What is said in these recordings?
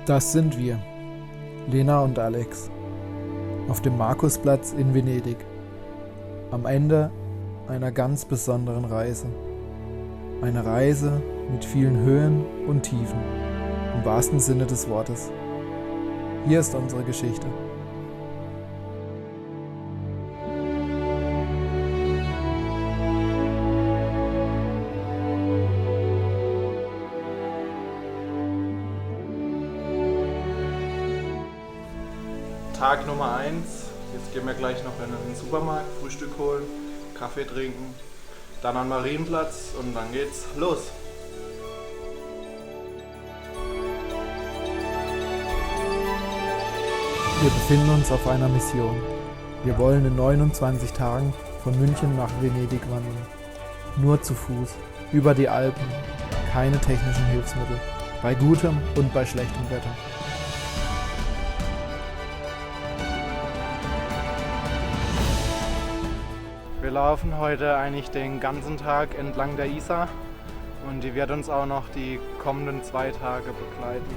Das sind wir, Lena und Alex, auf dem Markusplatz in Venedig, am Ende einer ganz besonderen Reise. Eine Reise mit vielen Höhen und Tiefen, im wahrsten Sinne des Wortes. Hier ist unsere Geschichte. Tag Nummer 1, jetzt gehen wir gleich noch in den Supermarkt, Frühstück holen, Kaffee trinken, dann an den Marienplatz und dann geht's los. Wir befinden uns auf einer Mission. Wir wollen in 29 Tagen von München nach Venedig wandern. Nur zu Fuß, über die Alpen, keine technischen Hilfsmittel, bei gutem und bei schlechtem Wetter. Wir laufen heute eigentlich den ganzen Tag entlang der Isar und die wird uns auch noch die kommenden 2 Tage begleiten.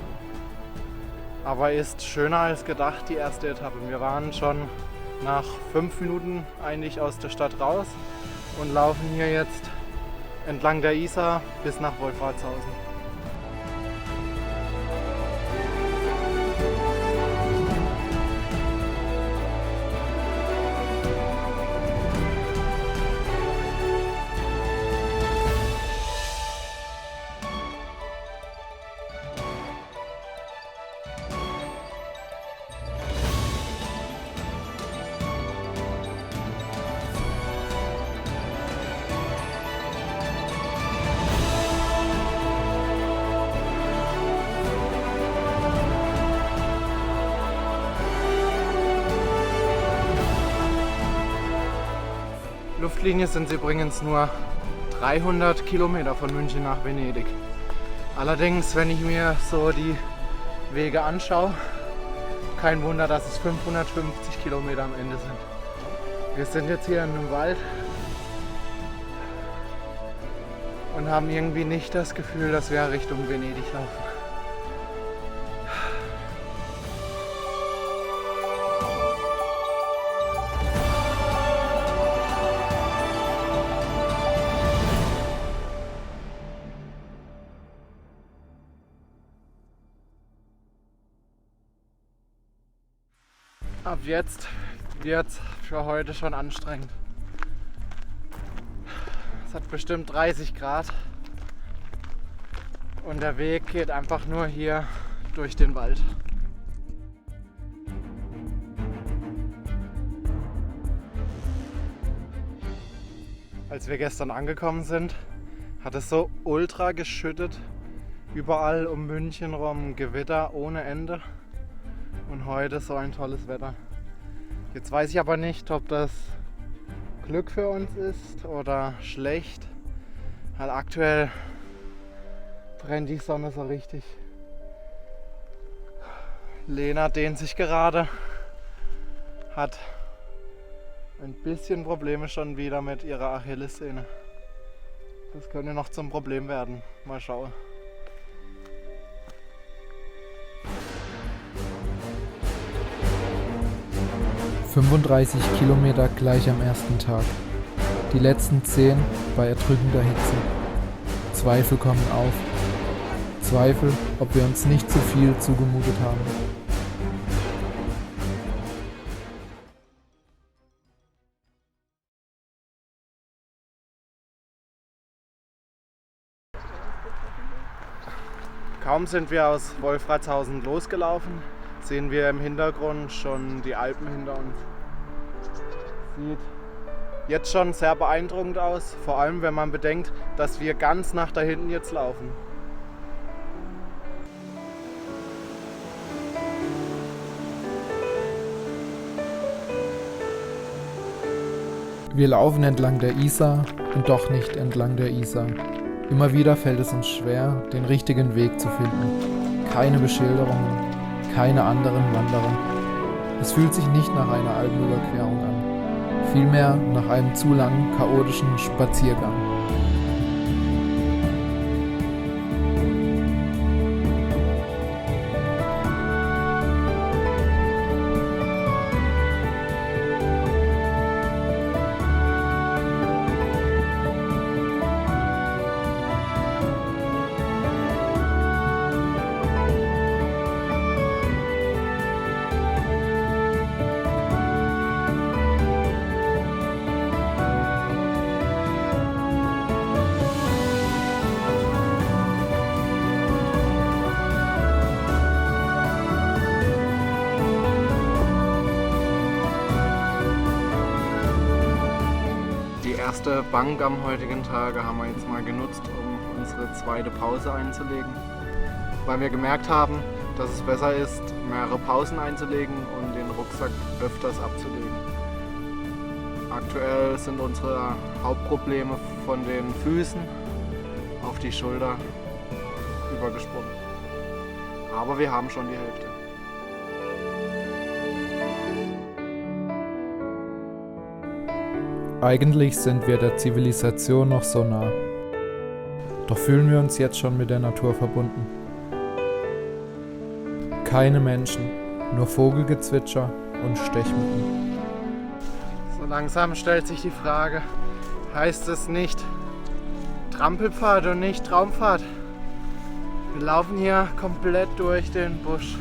Aber ist schöner als gedacht, die erste Etappe. Wir waren schon nach 5 Minuten eigentlich aus der Stadt raus und laufen hier jetzt entlang der Isar bis nach Wolfratshausen. Luftlinie sind es übrigens nur 300 Kilometer von München nach Venedig. Allerdings, wenn ich mir so die Wege anschaue, kein Wunder, dass es 550 Kilometer am Ende sind. Wir sind jetzt hier in einem Wald und haben irgendwie nicht das Gefühl, dass wir Richtung Venedig laufen. Ab jetzt wird es für heute schon anstrengend. Es hat bestimmt 30 Grad und der Weg geht einfach nur hier durch den Wald. Als wir gestern angekommen sind, hat es so ultra geschüttet. Überall um München rum Gewitter ohne Ende. Und heute so ein tolles Wetter. Jetzt weiß ich aber nicht, ob das Glück für uns ist oder schlecht. Weil aktuell brennt die Sonne so richtig. Lena dehnt sich gerade, hat ein bisschen Probleme schon wieder mit ihrer Achillessehne. Das könnte noch zum Problem werden. Mal schauen. – 35 Kilometer gleich am ersten Tag. Die letzten 10 bei erdrückender Hitze. Zweifel kommen auf. Zweifel, ob wir uns nicht zu viel zugemutet haben. Kaum sind wir aus Wolfratshausen losgelaufen, sehen wir im Hintergrund schon die Alpen hinter uns. Sieht jetzt schon sehr beeindruckend aus, vor allem wenn man bedenkt, dass wir ganz nach da hinten jetzt laufen. Wir laufen entlang der Isar und doch nicht entlang der Isar. Immer wieder fällt es uns schwer, den richtigen Weg zu finden. Keine Beschilderungen, keine anderen Wanderer. Es fühlt sich nicht nach einer Alpenüberquerung an, vielmehr nach einem zu langen, chaotischen Spaziergang. erste Bank am heutigen Tage haben wir jetzt mal genutzt, um unsere zweite Pause einzulegen. Weil wir gemerkt haben, dass es besser ist, mehrere Pausen einzulegen und den Rucksack öfters abzulegen. Aktuell sind unsere Hauptprobleme von den Füßen auf die Schulter übergesprungen. Aber wir haben schon die Hälfte. Eigentlich sind wir der Zivilisation noch so nah. Doch fühlen wir uns jetzt schon mit der Natur verbunden. Keine Menschen, nur Vogelgezwitscher und Stechmücken. So langsam stellt sich die Frage, heißt es nicht Trampelpfad und nicht Traumfahrt? Wir laufen hier komplett durch den Busch.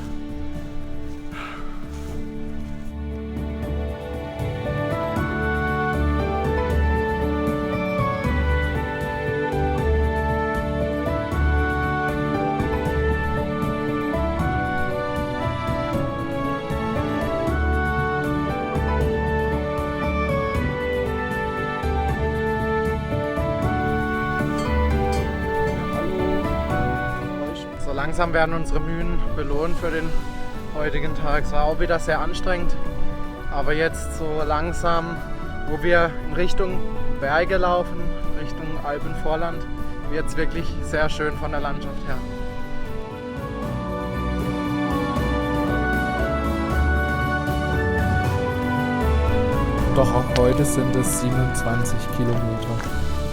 So langsam werden unsere Mühen belohnt für den heutigen Tag. Es war auch wieder sehr anstrengend, aber jetzt so langsam, wo wir in Richtung Berge laufen, Richtung Alpenvorland, wird es wirklich sehr schön von der Landschaft her. Doch auch heute sind es 27 Kilometer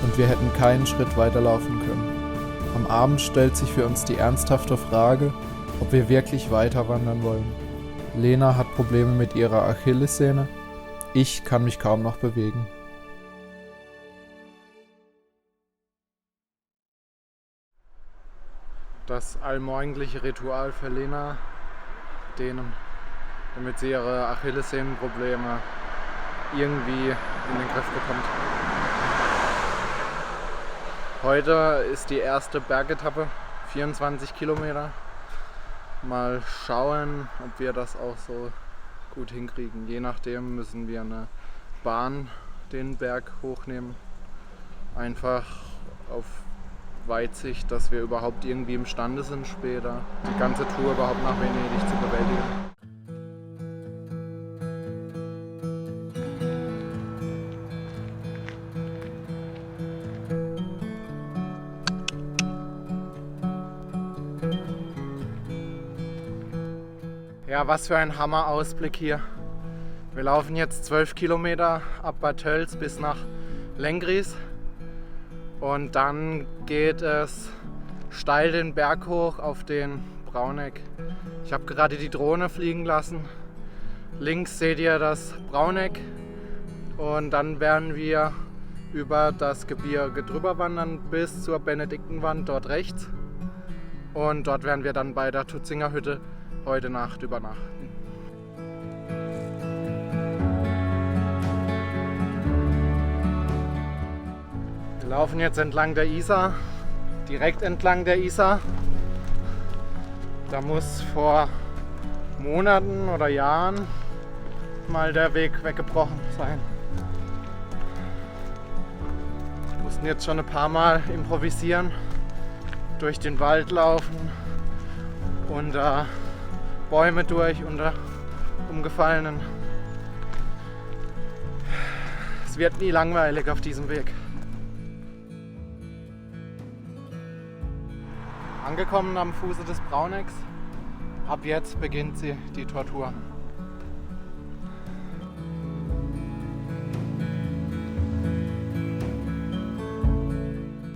und wir hätten keinen Schritt weiterlaufen können. Am Abend stellt sich für uns die ernsthafte Frage, ob wir wirklich weiter wandern wollen. Lena hat Probleme mit ihrer Achillessehne. Ich kann mich kaum noch bewegen. Das allmorgendliche Ritual für Lena, dehnen, damit sie ihre Achillessehnenprobleme irgendwie in den Griff bekommt. Heute ist die erste Bergetappe, 24 Kilometer. Mal schauen, ob wir das auch so gut hinkriegen. Je nachdem müssen wir eine Bahn den Berg hochnehmen. Einfach auf Weitsicht, dass wir überhaupt irgendwie imstande sind, später die ganze Tour überhaupt nach Venedig zu bewältigen. Ja, was für ein Hammer-Ausblick hier. Wir laufen jetzt 12 Kilometer ab Bad Tölz bis nach Lengries und dann geht es steil den Berg hoch auf den Brauneck. Ich habe gerade die Drohne fliegen lassen. Links seht ihr das Brauneck und dann werden wir über das Gebirge drüber wandern bis zur Benediktenwand dort rechts und dort werden wir dann bei der Tutzinger Hütte heute Nacht übernachten. Wir laufen jetzt entlang der Isar, direkt entlang der Isar. Da muss vor Monaten oder Jahren mal der Weg weggebrochen sein. Wir mussten jetzt schon ein paar Mal improvisieren, durch den Wald laufen und Bäume durch unter umgefallenen. Es wird nie langweilig auf diesem Weg. Angekommen am Fuße des Braunecks. Ab jetzt beginnt die Tortur.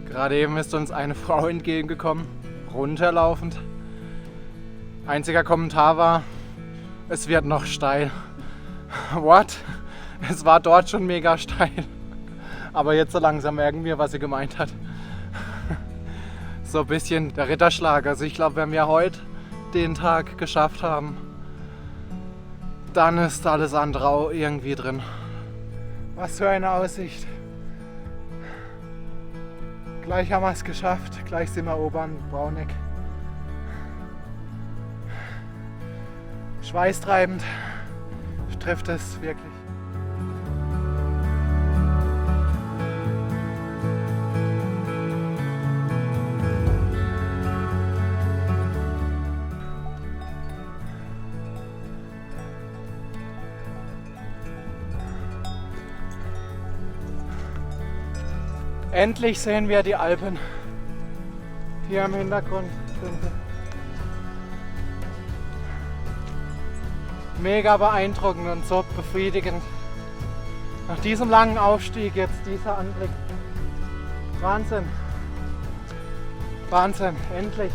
Gerade eben ist uns eine Frau entgegengekommen, runterlaufend. Einziger Kommentar war, es wird noch steil. What? Es war dort schon mega steil. Aber jetzt so langsam merken wir, was sie gemeint hat. So ein bisschen der Ritterschlag. Also ich glaube, wenn wir heute den Tag geschafft haben, dann ist alles andere auch irgendwie drin. Was für eine Aussicht. Gleich haben wir es geschafft. Gleich sind wir oben am Brauneck. Schweißtreibend trifft es wirklich. Endlich sehen wir die Alpen. Hier im Hintergrund sind sie. Mega beeindruckend und so befriedigend. Nach diesem langen Aufstieg jetzt dieser Anblick. Wahnsinn. Wahnsinn, endlich.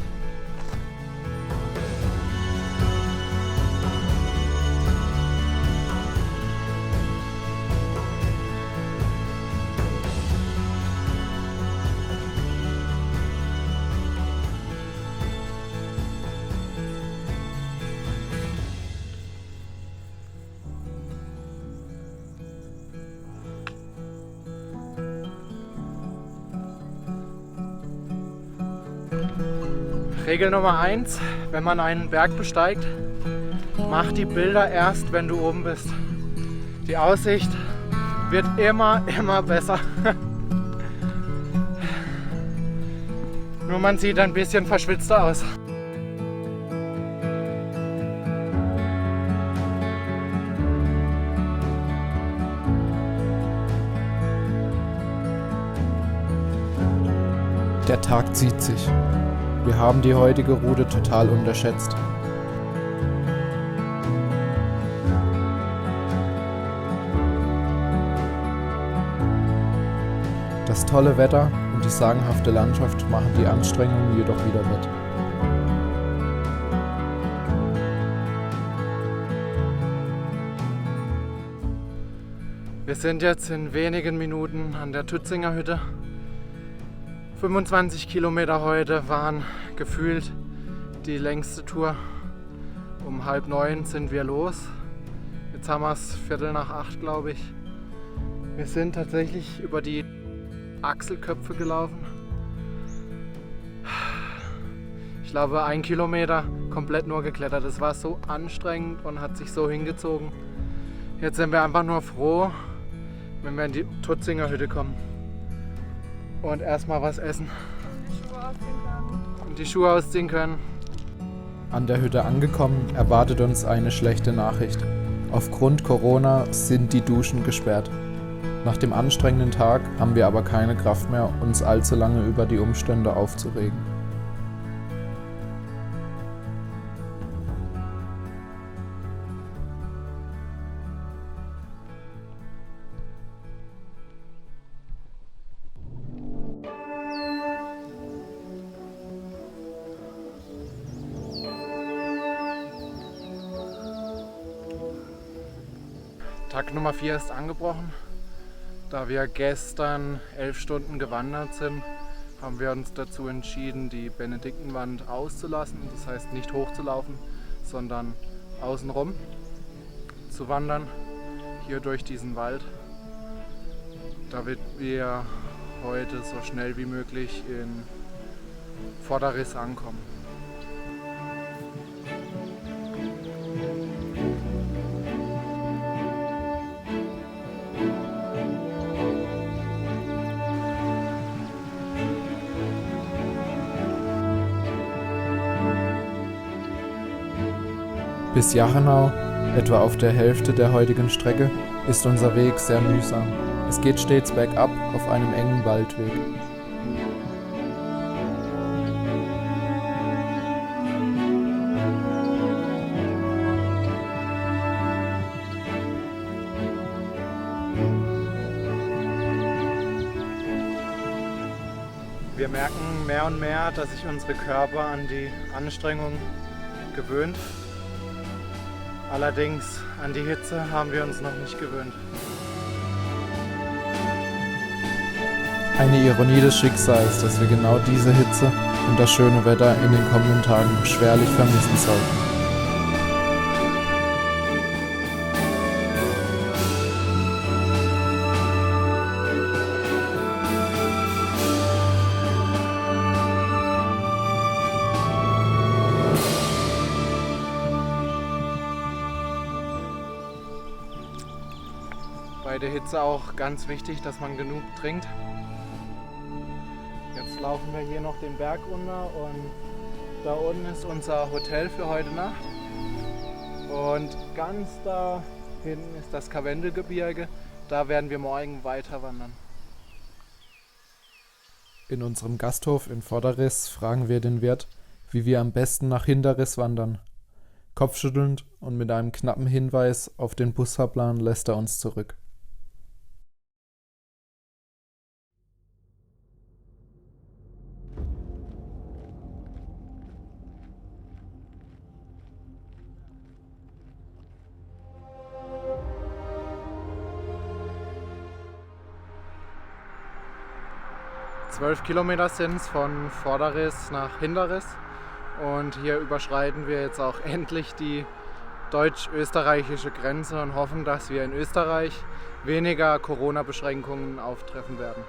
Regel Nummer 1, wenn man einen Berg besteigt, mach die Bilder erst, wenn du oben bist. Die Aussicht wird immer besser. Nur man sieht ein bisschen verschwitzter aus. Der Tag zieht sich. Wir haben die heutige Route total unterschätzt. Das tolle Wetter und die sagenhafte Landschaft machen die Anstrengungen jedoch wieder wett. Wir sind jetzt in wenigen Minuten an der Tützinger Hütte. 25 Kilometer heute waren gefühlt die längste Tour. Um 8:30 sind wir los. Jetzt haben wir es 7:45, glaube ich. Wir sind tatsächlich über die Achselköpfe gelaufen. Ich glaube 1 Kilometer komplett nur geklettert. Es war so anstrengend und hat sich so hingezogen. Jetzt sind wir einfach nur froh, wenn wir in die Tützinger Hütte kommen. Und erstmal was essen. Und die Schuhe ausziehen können. An der Hütte angekommen, erwartet uns eine schlechte Nachricht. Aufgrund Corona sind die Duschen gesperrt. Nach dem anstrengenden Tag haben wir aber keine Kraft mehr, uns allzu lange über die Umstände aufzuregen. Tag Nummer 4 ist angebrochen. Da wir gestern 11 Stunden gewandert sind, haben wir uns dazu entschieden, die Benediktenwand auszulassen. Das heißt nicht hochzulaufen, sondern außenrum zu wandern, hier durch diesen Wald, damit wir heute so schnell wie möglich in Vorderriss ankommen. Bis Jachenau, etwa auf der Hälfte der heutigen Strecke, ist unser Weg sehr mühsam. Es geht stets bergab auf einem engen Waldweg. Wir merken mehr und mehr, dass sich unsere Körper an die Anstrengung gewöhnt. Allerdings an die Hitze haben wir uns noch nicht gewöhnt. Eine Ironie des Schicksals, dass wir genau diese Hitze und das schöne Wetter in den kommenden Tagen schwerlich vermissen sollten. Bei der Hitze auch ganz wichtig, dass man genug trinkt. Jetzt laufen wir hier noch den Berg runter und da unten ist unser Hotel für heute Nacht. Und ganz da hinten ist das Karwendelgebirge. Da werden wir morgen weiter wandern. In unserem Gasthof in Vorderriss fragen wir den Wirt, wie wir am besten nach Hinterriss wandern. Kopfschüttelnd und mit einem knappen Hinweis auf den Busfahrplan lässt er uns zurück. Zwölf Kilometer sind es von Vorderriss nach Hinterriss und hier überschreiten wir jetzt auch endlich die deutsch-österreichische Grenze und hoffen, dass wir in Österreich weniger Corona-Beschränkungen auftreffen werden.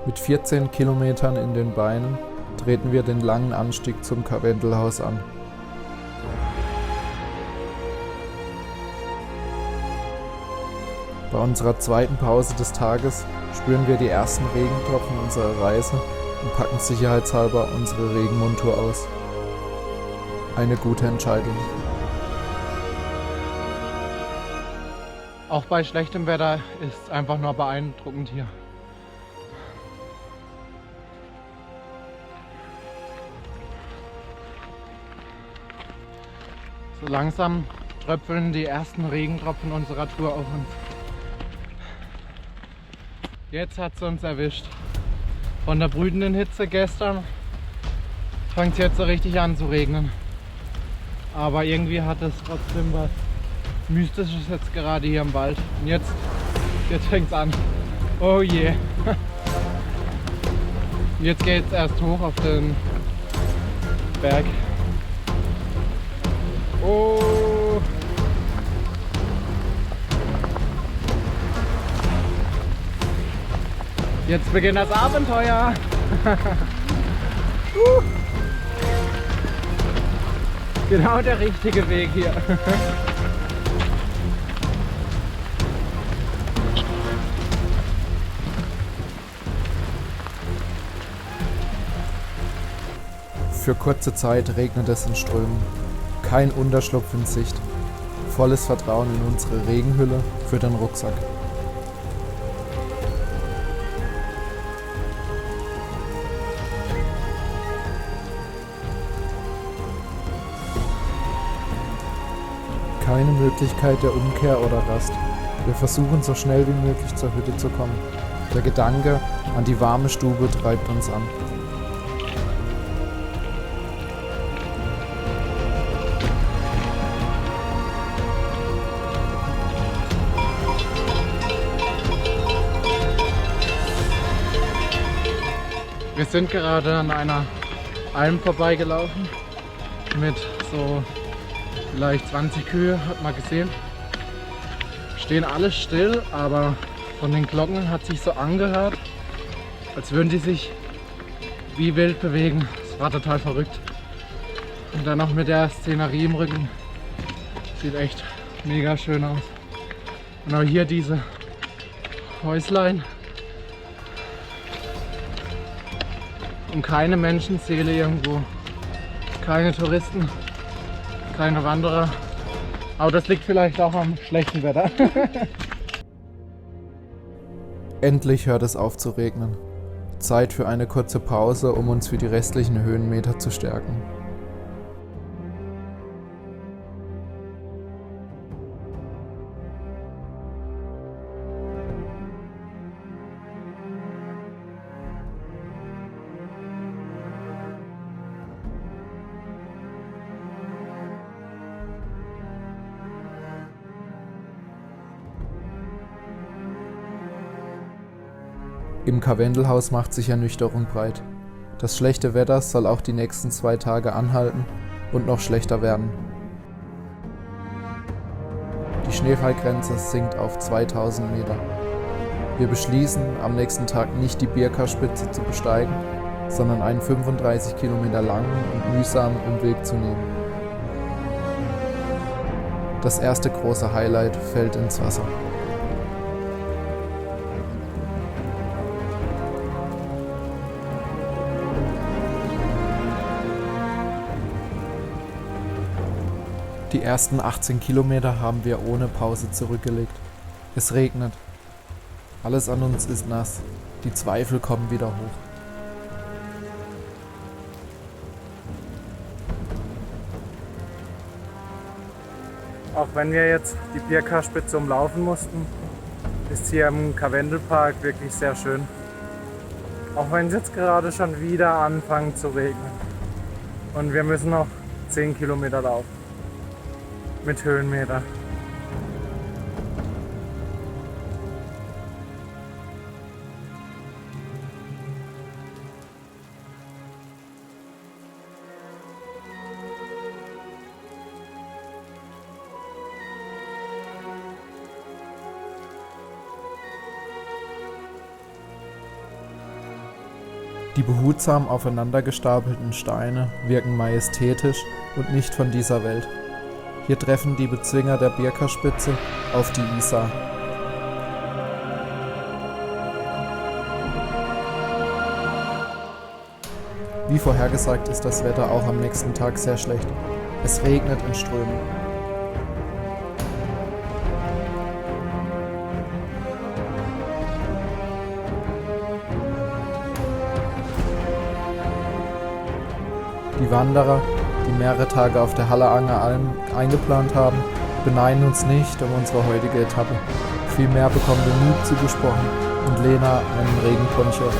Mit 14 Kilometern in den Beinen treten wir den langen Anstieg zum Karwendelhaus an. Bei unserer zweiten Pause des Tages spüren wir die ersten Regentropfen unserer Reise und packen sicherheitshalber unsere Regenmontur aus. Eine gute Entscheidung. Auch bei schlechtem Wetter ist es einfach nur beeindruckend hier. So langsam tröpfeln die ersten Regentropfen unserer Tour auf uns. Jetzt hat es uns erwischt. Von der brütenden Hitze gestern fängt es jetzt so richtig an zu regnen. Aber irgendwie hat es trotzdem was Mystisches jetzt gerade hier im Wald. Und jetzt fängt es an. Oh je. Und jetzt geht es erst hoch auf den Berg. Oh. Jetzt beginnt das Abenteuer. Genau der richtige Weg hier. Für kurze Zeit regnet es in Strömen. Kein Unterschlupf in Sicht. Volles Vertrauen in unsere Regenhülle für den Rucksack. Keine Möglichkeit der Umkehr oder Rast. Wir versuchen so schnell wie möglich zur Hütte zu kommen. Der Gedanke an die warme Stube treibt uns an. Wir sind gerade an einer Alm vorbeigelaufen mit so vielleicht 20 Kühe, hat man gesehen. Stehen alle still, aber von den Glocken hat sich so angehört, als würden die sich wie wild bewegen. Das war total verrückt. Und dann noch mit der Szenerie im Rücken. Sieht echt mega schön aus. Und auch hier diese Häuslein. Und keine Menschenseele irgendwo. Keine Touristen. Keine Wanderer, aber das liegt vielleicht auch am schlechten Wetter. Endlich hört es auf zu regnen. Zeit für eine kurze Pause, um uns für die restlichen Höhenmeter zu stärken. Im Karwendelhaus macht sich Ernüchterung breit. Das schlechte Wetter soll auch die nächsten 2 Tage anhalten und noch schlechter werden. Die Schneefallgrenze sinkt auf 2000 Meter. Wir beschließen, am nächsten Tag nicht die Birka-Spitze zu besteigen, sondern einen 35 Kilometer langen und mühsamen Umweg zu nehmen. Das erste große Highlight fällt ins Wasser. Die ersten 18 Kilometer haben wir ohne Pause zurückgelegt. Es regnet. Alles an uns ist nass. Die Zweifel kommen wieder hoch. Auch wenn wir jetzt die Birka-Spitze umlaufen mussten, ist hier im Karwendelpark wirklich sehr schön. Auch wenn es jetzt gerade schon wieder anfängt zu regnen. Und wir müssen noch 10 Kilometer laufen. Mit Höhenmeter. Die behutsam aufeinander gestapelten Steine wirken majestätisch und nicht von dieser Welt. Hier treffen die Bezwinger der Birka-Spitze auf die Isar. Wie vorhergesagt ist das Wetter auch am nächsten Tag sehr schlecht. Es regnet in Strömen. Die Wanderer, die mehrere Tage auf der Halleranger Alm eingeplant haben, beneiden uns nicht um unsere heutige Etappe. Vielmehr bekommen wir Mut zugesprochen und Lena einen Regenponcho.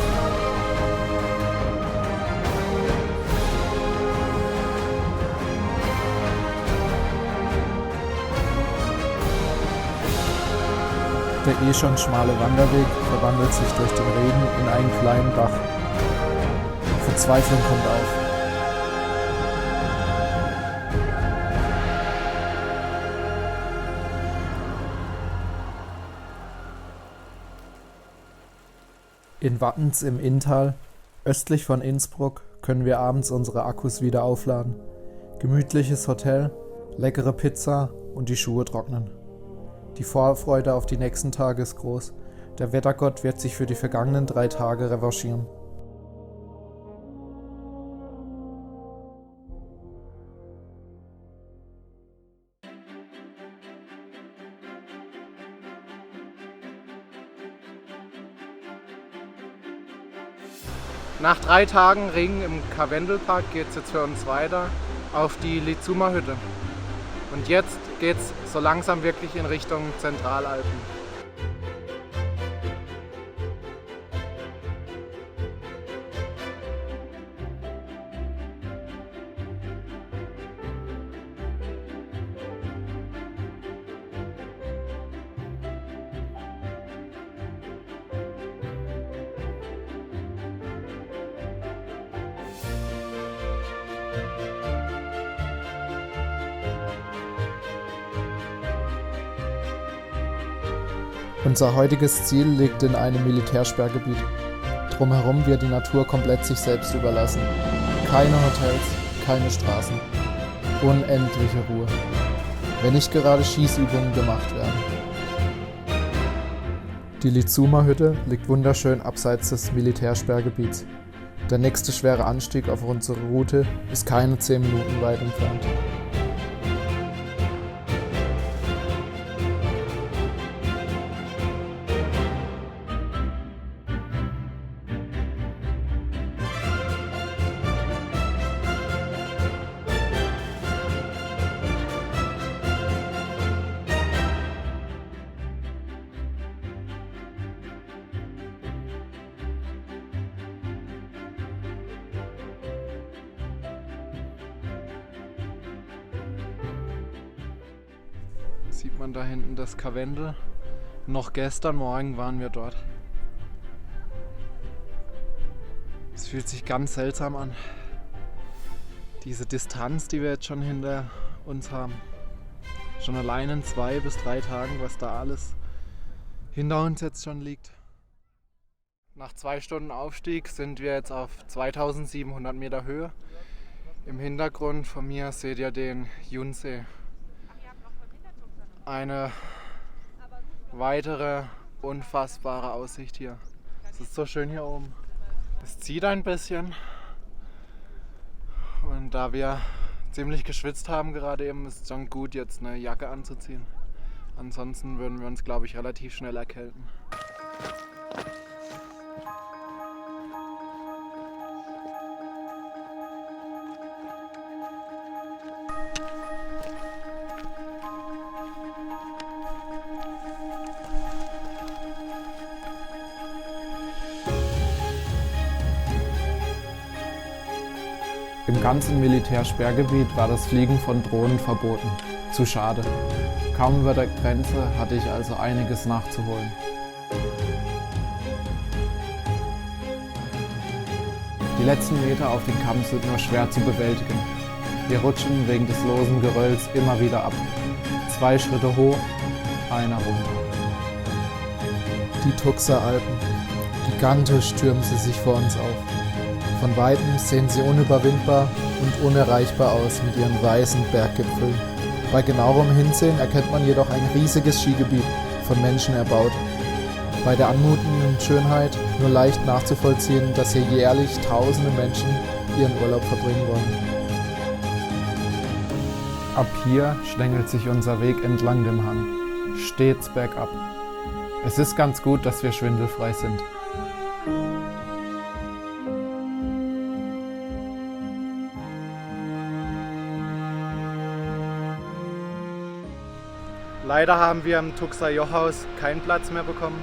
Der eh schon schmale Wanderweg verwandelt sich durch den Regen in einen kleinen Bach. Verzweiflung kommt auf. In Wattens im Inntal, östlich von Innsbruck, können wir abends unsere Akkus wieder aufladen. Gemütliches Hotel, leckere Pizza und die Schuhe trocknen. Die Vorfreude auf die nächsten Tage ist groß. Der Wettergott wird sich für die vergangenen 3 Tage revanchieren. Nach 3 Tagen Regen im Karwendelpark geht es jetzt für uns weiter auf die Lizuma-Hütte. Und jetzt geht es so langsam wirklich in Richtung Zentralalpen. Unser heutiges Ziel liegt in einem Militärsperrgebiet. Drumherum wird die Natur komplett sich selbst überlassen. Keine Hotels, keine Straßen. Unendliche Ruhe. Wenn nicht gerade Schießübungen gemacht werden. Die Lizuma-Hütte liegt wunderschön abseits des Militärsperrgebiets. Der nächste schwere Anstieg auf unsere Route ist keine 10 Minuten weit entfernt. Sieht man da hinten das Karwendel. Noch gestern Morgen waren wir dort. Es fühlt sich ganz seltsam an. Diese Distanz, die wir jetzt schon hinter uns haben. Schon allein in 2 bis 3 Tagen, was da alles hinter uns jetzt schon liegt. Nach 2 Stunden Aufstieg sind wir jetzt auf 2700 Meter Höhe. Im Hintergrund von mir seht ihr den Junsee. Eine weitere unfassbare Aussicht hier. Es ist so schön hier oben. Es zieht ein bisschen. Und da wir ziemlich geschwitzt haben gerade eben, ist es schon gut, jetzt eine Jacke anzuziehen. Ansonsten würden wir uns, glaube ich, relativ schnell erkälten. Im ganzen Militärsperrgebiet war das Fliegen von Drohnen verboten. Zu schade. Kaum über der Grenze hatte ich also einiges nachzuholen. Die letzten Meter auf den Kamm sind nur schwer zu bewältigen. Wir rutschen wegen des losen Gerölls immer wieder ab. 2 Schritte hoch, einer runter. Die Tuxer Alpen. Gigantisch türmen sie sich vor uns auf. Von Weitem sehen sie unüberwindbar und unerreichbar aus mit ihren weißen Berggipfeln. Bei genauerem Hinsehen erkennt man jedoch ein riesiges Skigebiet, von Menschen erbaut. Bei der anmutenden Schönheit nur leicht nachzuvollziehen, dass hier jährlich tausende Menschen ihren Urlaub verbringen wollen. Ab hier schlängelt sich unser Weg entlang dem Hang, stets bergab. Es ist ganz gut, dass wir schwindelfrei sind. Leider haben wir im Tuxer Jochhaus keinen Platz mehr bekommen.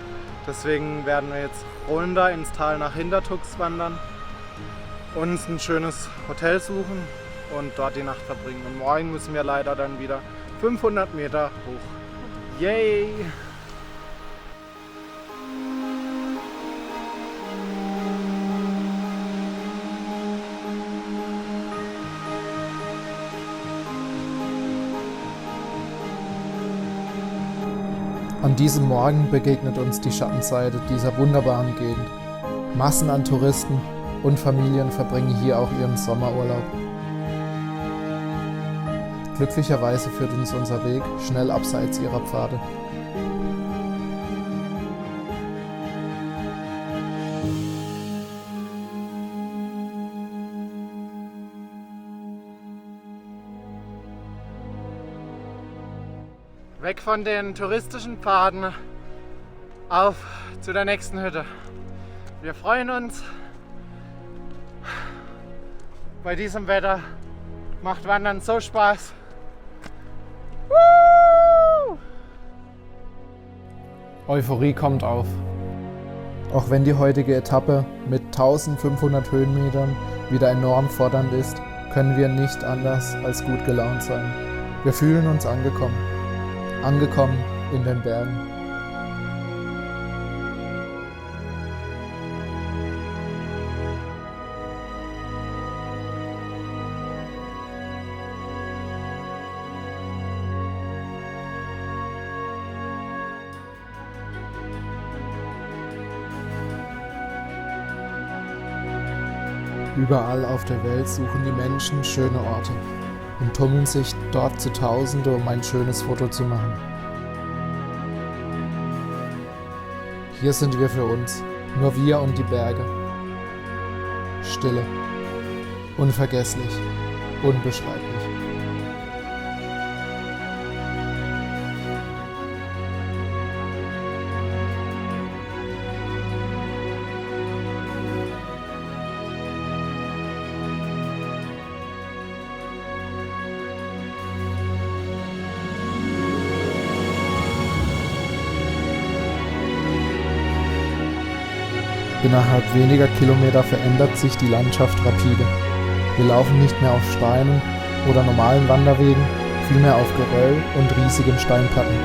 Deswegen werden wir jetzt runter ins Tal nach Hintertux wandern, uns ein schönes Hotel suchen und dort die Nacht verbringen. Und morgen müssen wir leider dann wieder 500 Meter hoch. Yay! An diesem Morgen begegnet uns die Schattenseite dieser wunderbaren Gegend. Massen an Touristen und Familien verbringen hier auch ihren Sommerurlaub. Glücklicherweise führt uns unser Weg schnell abseits ihrer Pfade. Weg von den touristischen Pfaden, auf zu der nächsten Hütte. Wir freuen uns. Bei diesem Wetter macht Wandern so Spaß. Woo! Euphorie kommt auf. Auch wenn die heutige Etappe mit 1500 Höhenmetern wieder enorm fordernd ist, können wir nicht anders als gut gelaunt sein. Wir fühlen uns angekommen. Angekommen in den Bergen. Überall auf der Welt suchen die Menschen schöne Orte und tummeln sich dort zu Tausende, um ein schönes Foto zu machen. Hier sind wir für uns, nur wir und die Berge. Stille, unvergesslich, unbeschreiblich. Innerhalb weniger Kilometer verändert sich die Landschaft rapide. Wir laufen nicht mehr auf Steinen oder normalen Wanderwegen, vielmehr auf Geröll und riesigen Steinplatten.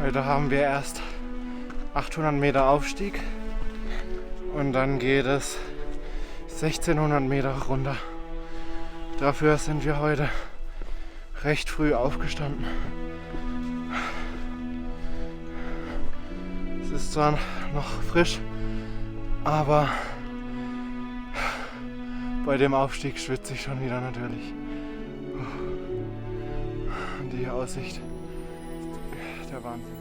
Heute haben wir erst 800 Meter Aufstieg Und dann geht es 1600 Meter runter. Dafür sind wir heute recht früh aufgestanden. Es ist zwar noch frisch, aber bei dem Aufstieg schwitze ich schon wieder natürlich. Und die Aussicht, der Wahnsinn.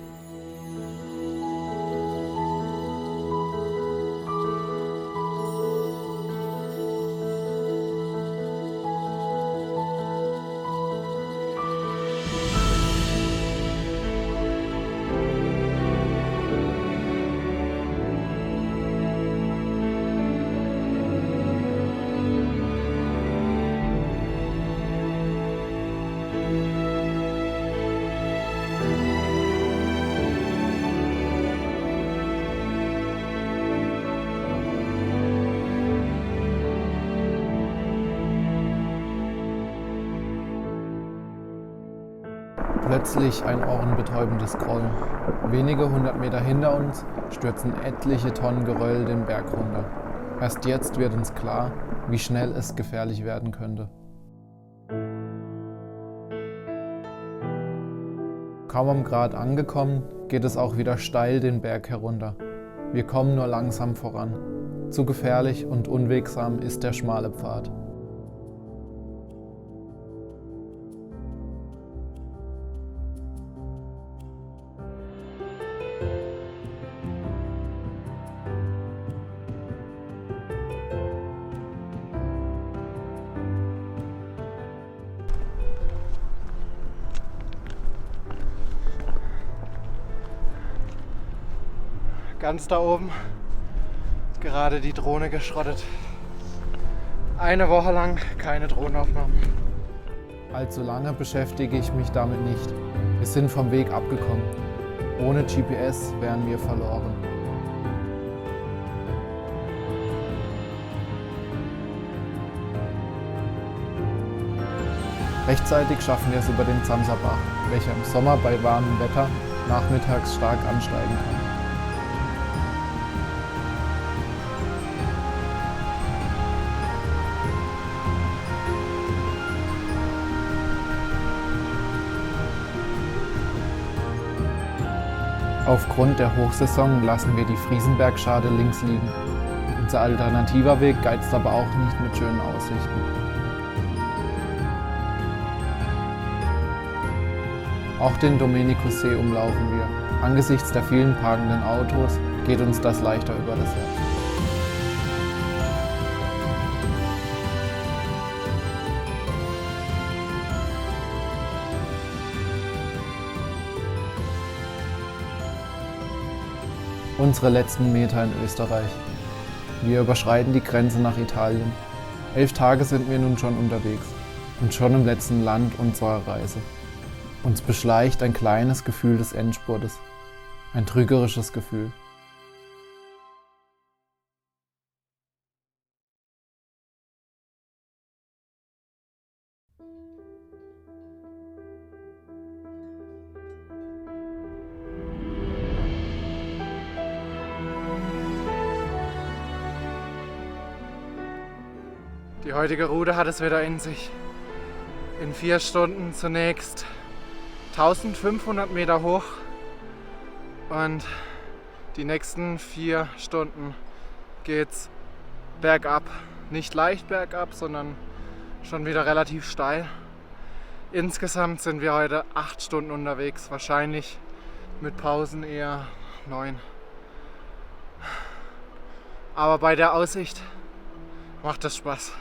Plötzlich ein ohrenbetäubendes Grollen. Wenige 100 Meter hinter uns stürzen etliche Tonnen Geröll den Berg runter. Erst jetzt wird uns klar, wie schnell es gefährlich werden könnte. Kaum am Grat angekommen, geht es auch wieder steil den Berg herunter. Wir kommen nur langsam voran. Zu gefährlich und unwegsam ist der schmale Pfad. Ganz da oben gerade die Drohne geschrottet. Eine Woche lang keine Drohnenaufnahmen. Allzu lange beschäftige ich mich damit nicht. Wir sind vom Weg abgekommen. Ohne GPS wären wir verloren. Rechtzeitig schaffen wir es über den Zamsabach, welcher im Sommer bei warmem Wetter nachmittags stark ansteigen kann. Aufgrund der Hochsaison lassen wir die Friesenbergschade links liegen. Unser alternativer Weg geizt aber auch nicht mit schönen Aussichten. Auch den Domenikusee umlaufen wir. Angesichts der vielen parkenden Autos geht uns das leichter über das Herz. Unsere letzten Meter in Österreich. Wir überschreiten die Grenze nach Italien. 11 Tage sind wir nun schon unterwegs und schon im letzten Land unserer Reise. Uns beschleicht ein kleines Gefühl des Endspurtes, ein trügerisches Gefühl. Die heutige Route hat es wieder in sich. In 4 Stunden zunächst 1500 Meter hoch und die nächsten 4 Stunden geht's bergab. Nicht leicht bergab, sondern schon wieder relativ steil. Insgesamt sind wir heute 8 Stunden unterwegs, wahrscheinlich mit Pausen eher 9. Aber bei der Aussicht macht das Spaß.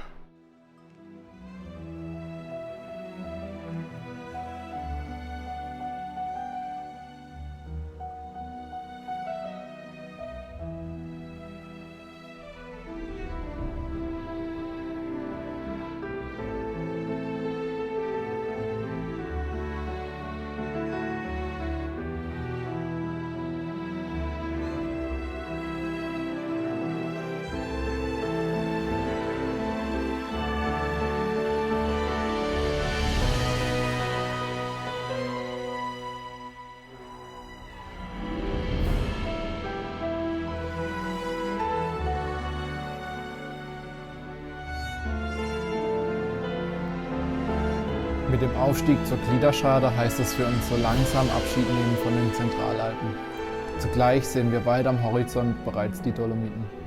Mit dem Aufstieg zur Gliederschade heißt es für uns so langsam Abschied nehmen von den Zentralalpen. Zugleich sehen wir weit am Horizont bereits die Dolomiten.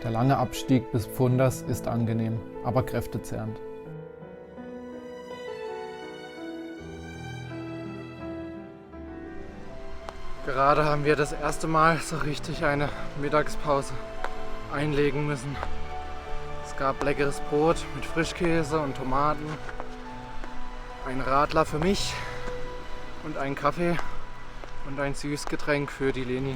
Der lange Abstieg bis Pfunders ist angenehm, aber kräftezehrend. Gerade haben wir das erste Mal so richtig eine Mittagspause einlegen müssen. Es gab leckeres Brot mit Frischkäse und Tomaten, ein Radler für mich und einen Kaffee und ein Süßgetränk für die Leni.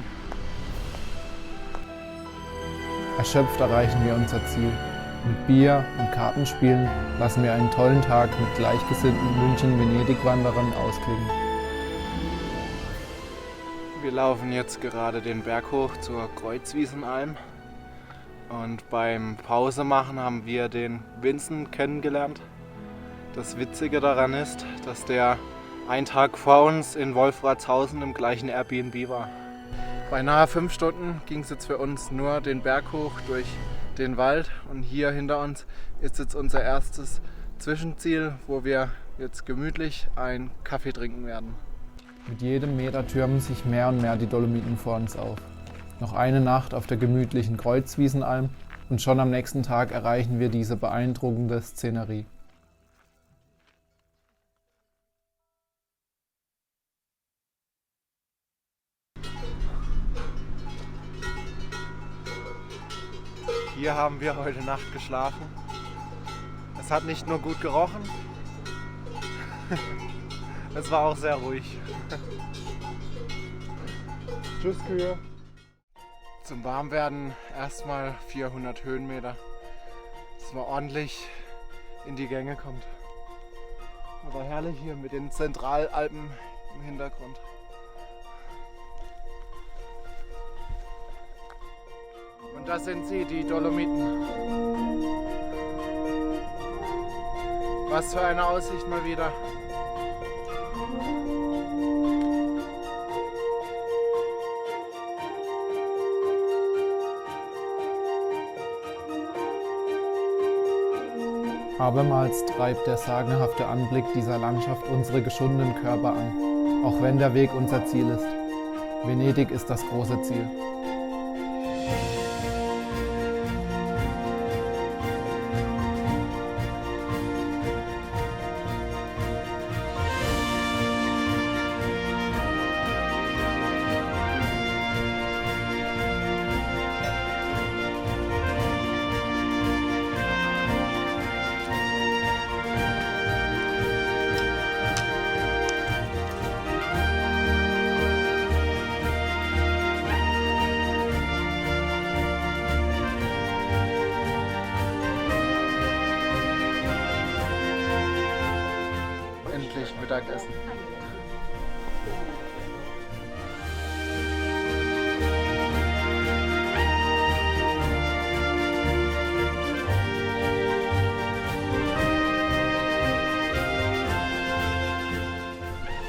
Erschöpft erreichen wir unser Ziel. Mit Bier und Kartenspielen lassen wir einen tollen Tag mit gleichgesinnten München-Venedig-Wanderern ausklingen. Wir laufen jetzt gerade den Berg hoch zur Kreuzwiesenalm und beim Pausemachen haben wir den Vincent kennengelernt. Das Witzige daran ist, dass der einen Tag vor uns in Wolfratshausen im gleichen Airbnb war. Beinahe 5 Stunden ging es jetzt für uns nur den Berg hoch durch den Wald und hier hinter uns ist jetzt unser erstes Zwischenziel, wo wir jetzt gemütlich einen Kaffee trinken werden. Mit jedem Meter türmen sich mehr und mehr die Dolomiten vor uns auf. Noch eine Nacht auf der gemütlichen Kreuzwiesenalm und schon am nächsten Tag erreichen wir diese beeindruckende Szenerie. Hier haben wir heute Nacht geschlafen. Es hat nicht nur gut gerochen, es war auch sehr ruhig. Tschüss Kühe. Zum Warmwerden erstmal 400 Höhenmeter, dass man ordentlich in die Gänge kommt. Aber herrlich hier mit den Zentralalpen im Hintergrund. Und das sind sie, die Dolomiten. Was für eine Aussicht mal wieder. Abermals treibt der sagenhafte Anblick dieser Landschaft unsere geschundenen Körper an, auch wenn der Weg unser Ziel ist. Venedig ist das große Ziel. Endlich Mittagessen.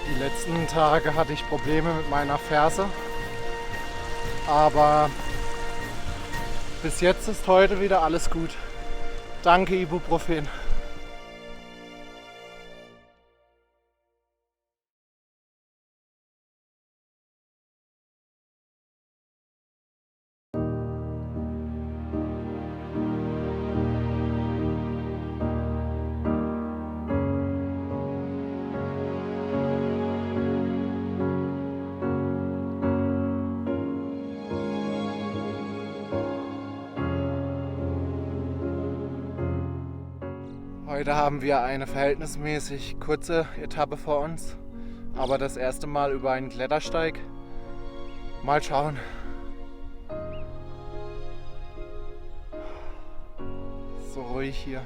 Die letzten Tage hatte ich Probleme mit meiner Ferse, aber bis jetzt ist heute wieder alles gut. Danke Ibuprofen. Heute haben wir eine verhältnismäßig kurze Etappe vor uns, aber das erste Mal über einen Klettersteig. Mal schauen. So ruhig hier.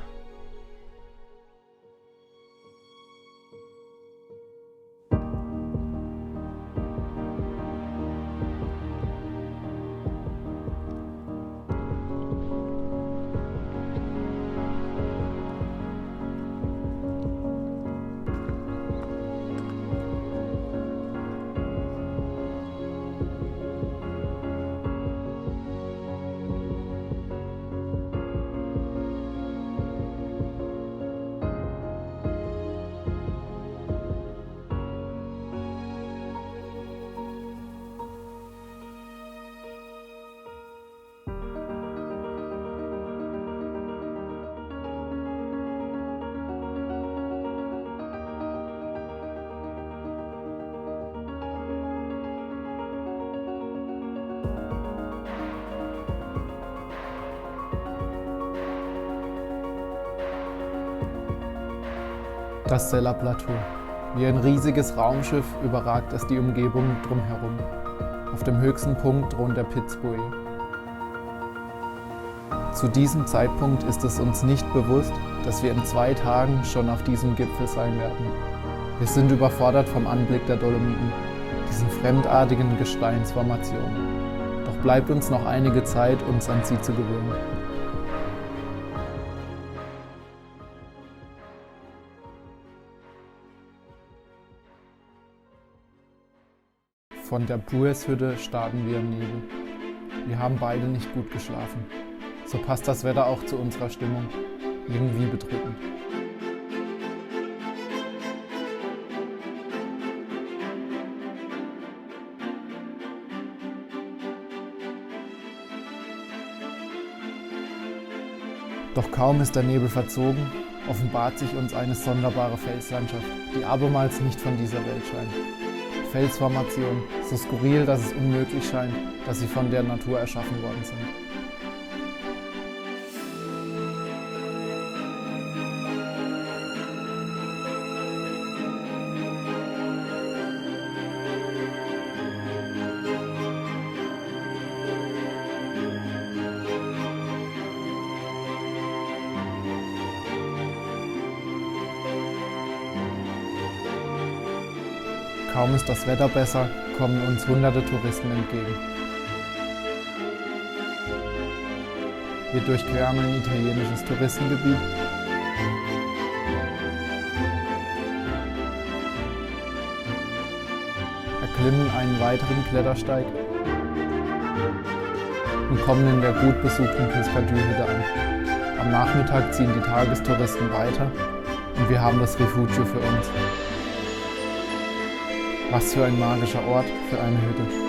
Das Sella-Plateau. Wie ein riesiges Raumschiff überragt es die Umgebung drumherum. Auf dem höchsten Punkt thront der Piz Buoy. Zu diesem Zeitpunkt ist es uns nicht bewusst, dass wir in 2 Tagen schon auf diesem Gipfel sein werden. Wir sind überfordert vom Anblick der Dolomiten, diesen fremdartigen Gesteinsformationen. Doch bleibt uns noch einige Zeit, uns an sie zu gewöhnen. Von der Puers-Hütte starten wir im Nebel. Wir haben beide nicht gut geschlafen. So passt das Wetter auch zu unserer Stimmung. Irgendwie bedrückend. Doch kaum ist der Nebel verzogen, offenbart sich uns eine sonderbare Felslandschaft, die abermals nicht von dieser Welt scheint. Felsformationen, so skurril, dass es unmöglich scheint, dass sie von der Natur erschaffen worden sind. Kaum ist das Wetter besser, kommen uns hunderte Touristen entgegen. Wir durchqueren ein italienisches Touristengebiet. Erklimmen einen weiteren Klettersteig und kommen in der gut besuchten Pescador-Hütte an. Am Nachmittag ziehen die Tagestouristen weiter und wir haben das Refugio für uns. Was für ein magischer Ort für eine Hütte.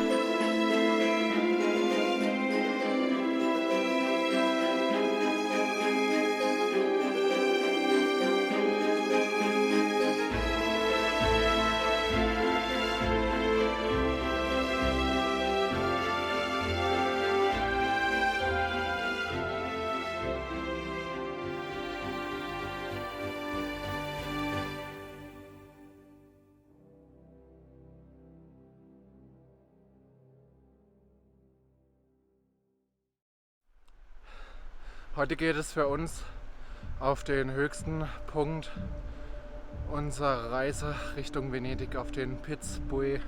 Heute geht es für uns auf den höchsten Punkt unserer Reise Richtung Venedig, auf den Piz Buoy.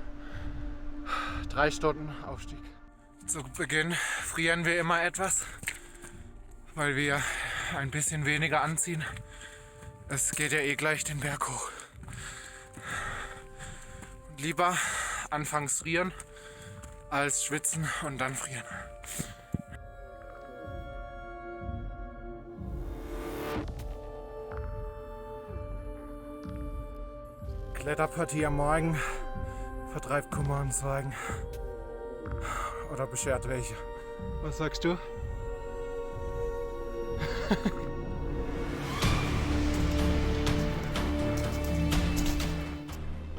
3 Stunden Aufstieg. Zu Beginn frieren wir immer etwas, weil wir ein bisschen weniger anziehen. Es geht ja eh gleich den Berg hoch. Und lieber anfangs frieren als schwitzen und dann frieren. Kletterpartie am Morgen vertreibt Kummer und Sorgen. Oder beschert welche. Was sagst du?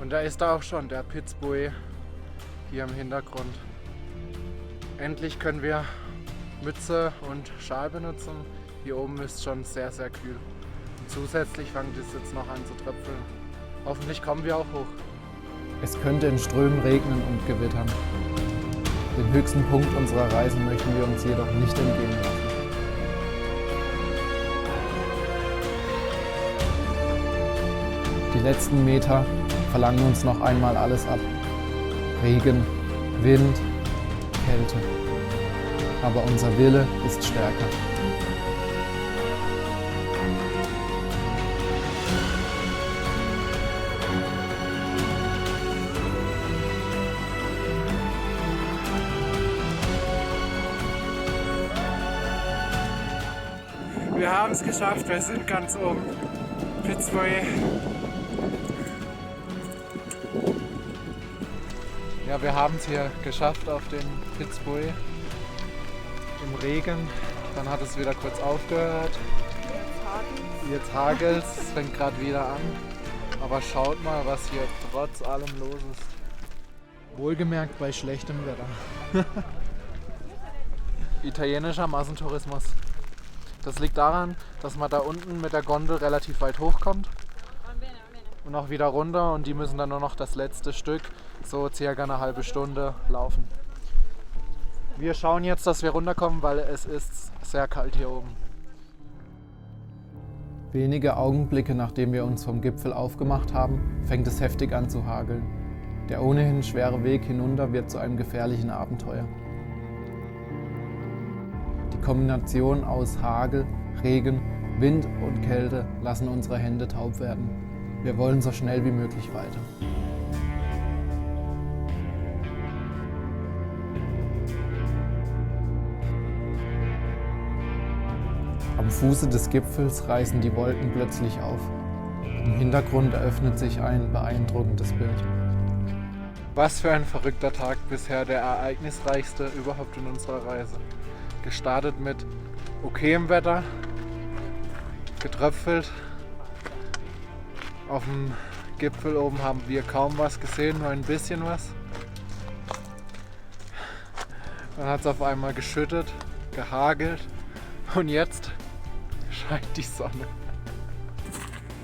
Und da ist er auch schon, der Piz Buoy hier im Hintergrund. Endlich können wir Mütze und Schal benutzen. Hier oben ist schon sehr, sehr kühl. Und zusätzlich fängt es jetzt noch an zu tröpfeln. Hoffentlich kommen wir auch hoch. Es könnte in Strömen regnen und gewittern. Den höchsten Punkt unserer Reise möchten wir uns jedoch nicht entgehen lassen. Die letzten Meter verlangen uns noch einmal alles ab. Regen, Wind, Kälte. Aber unser Wille ist stärker. Wir haben es geschafft, wir sind ganz oben. Piz Buoy. Ja, wir haben es hier geschafft auf den Piz Buoy. Im Regen. Dann hat es wieder kurz aufgehört. Jetzt hagelt es, fängt gerade wieder an. Aber schaut mal, was hier trotz allem los ist. Wohlgemerkt bei schlechtem Wetter. Italienischer Massentourismus. Das liegt daran, dass man da unten mit der Gondel relativ weit hochkommt und auch wieder runter und die müssen dann nur noch das letzte Stück, so circa eine halbe Stunde, laufen. Wir schauen jetzt, dass wir runterkommen, weil es ist sehr kalt hier oben. Wenige Augenblicke nachdem wir uns vom Gipfel aufgemacht haben, fängt es heftig an zu hageln. Der ohnehin schwere Weg hinunter wird zu einem gefährlichen Abenteuer. Die Kombination aus Hagel, Regen, Wind und Kälte lassen unsere Hände taub werden. Wir wollen so schnell wie möglich weiter. Am Fuße des Gipfels reißen die Wolken plötzlich auf. Im Hintergrund eröffnet sich ein beeindruckendes Bild. Was für ein verrückter Tag, bisher der ereignisreichste überhaupt in unserer Reise. Gestartet mit okayem Wetter, getröpfelt. Auf dem Gipfel oben haben wir kaum was gesehen, nur ein bisschen was. Dann hat es auf einmal geschüttet, gehagelt und jetzt scheint die Sonne.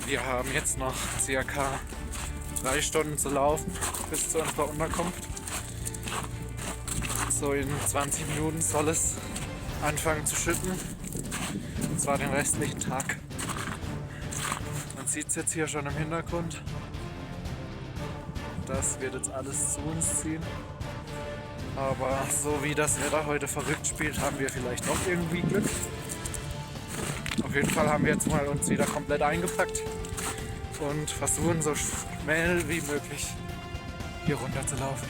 Wir haben jetzt noch circa 3 Stunden zu laufen bis zu unserer Unterkunft. So in 20 Minuten soll es anfangen zu schütten. Und zwar den restlichen Tag. Man sieht es jetzt hier schon im Hintergrund. Das wird jetzt alles zu uns ziehen. Aber so wie das Wetter heute verrückt spielt, haben wir vielleicht noch irgendwie Glück. Auf jeden Fall haben wir jetzt mal uns wieder komplett eingepackt und versuchen so schnell wie möglich hier runter zu laufen.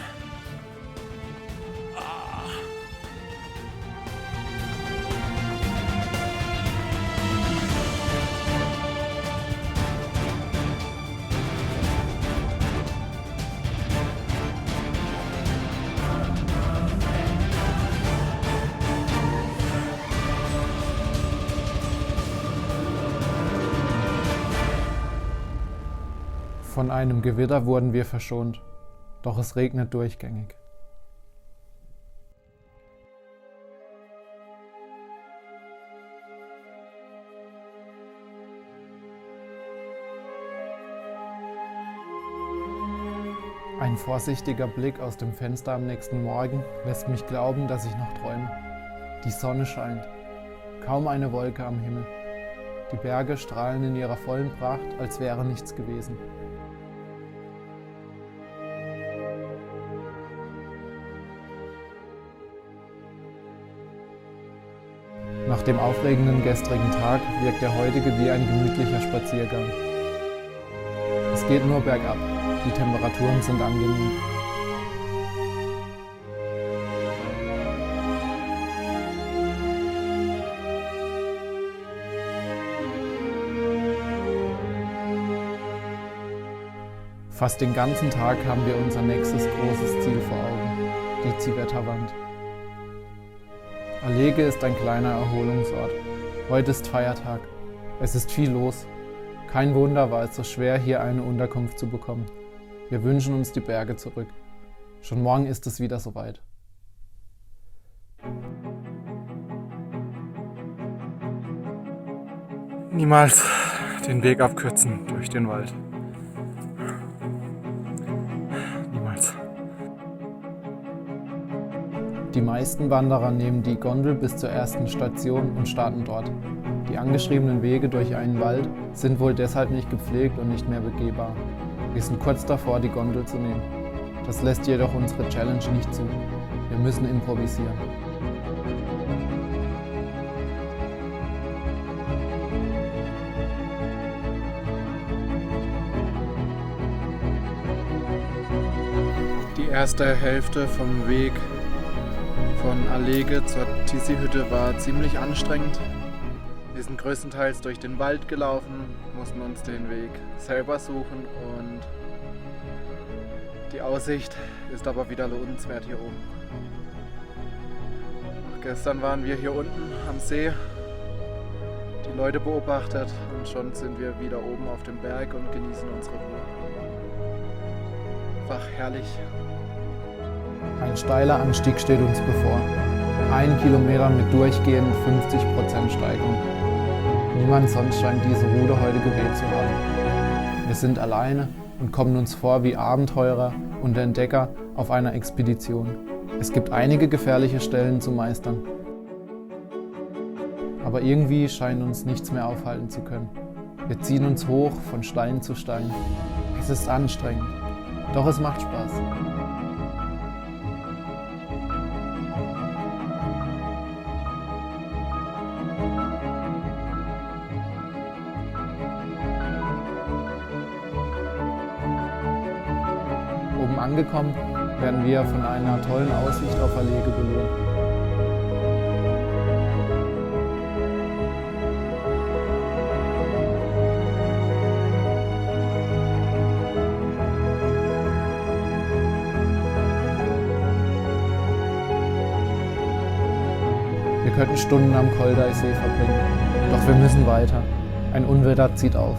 Von einem Gewitter wurden wir verschont, doch es regnet durchgängig. Ein vorsichtiger Blick aus dem Fenster am nächsten Morgen lässt mich glauben, dass ich noch träume. Die Sonne scheint, kaum eine Wolke am Himmel. Die Berge strahlen in ihrer vollen Pracht, als wäre nichts gewesen. Nach dem aufregenden gestrigen Tag wirkt der heutige wie ein gemütlicher Spaziergang. Es geht nur bergab, die Temperaturen sind angenehm. Fast den ganzen Tag haben wir unser nächstes großes Ziel vor Augen, die Zivetta-Wand. Alege ist ein kleiner Erholungsort. Heute ist Feiertag. Es ist viel los. Kein Wunder war es so schwer, hier eine Unterkunft zu bekommen. Wir wünschen uns die Berge zurück. Schon morgen ist es wieder soweit. Niemals den Weg abkürzen durch den Wald. Niemals. Die meisten Wanderer nehmen die Gondel bis zur ersten Station und starten dort. Die angeschriebenen Wege durch einen Wald sind wohl deshalb nicht gepflegt und nicht mehr begehbar. Wir sind kurz davor, die Gondel zu nehmen. Das lässt jedoch unsere Challenge nicht zu. Wir müssen improvisieren. Die erste Hälfte vom Weg von Alege zur Tisi-Hütte war ziemlich anstrengend. Wir sind größtenteils durch den Wald gelaufen, mussten uns den Weg selber suchen und die Aussicht ist aber wieder lohnenswert hier oben. Gestern waren wir hier unten am See, die Leute beobachtet und schon sind wir wieder oben auf dem Berg und genießen unsere Ruhe. Einfach herrlich. Ein steiler Anstieg steht uns bevor. 1 Kilometer mit durchgehend 50% Steigung. Niemand sonst scheint diese Route heute gewählt zu haben. Wir sind alleine und kommen uns vor wie Abenteurer und Entdecker auf einer Expedition. Es gibt einige gefährliche Stellen zu meistern. Aber irgendwie scheint uns nichts mehr aufhalten zu können. Wir ziehen uns hoch von Stein zu Stein. Es ist anstrengend, doch es macht Spaß. Oben angekommen, werden wir von einer tollen Aussicht auf Allege belohnt. Wir könnten Stunden am Koldeisee verbringen, doch wir müssen weiter. Ein Unwetter zieht auf.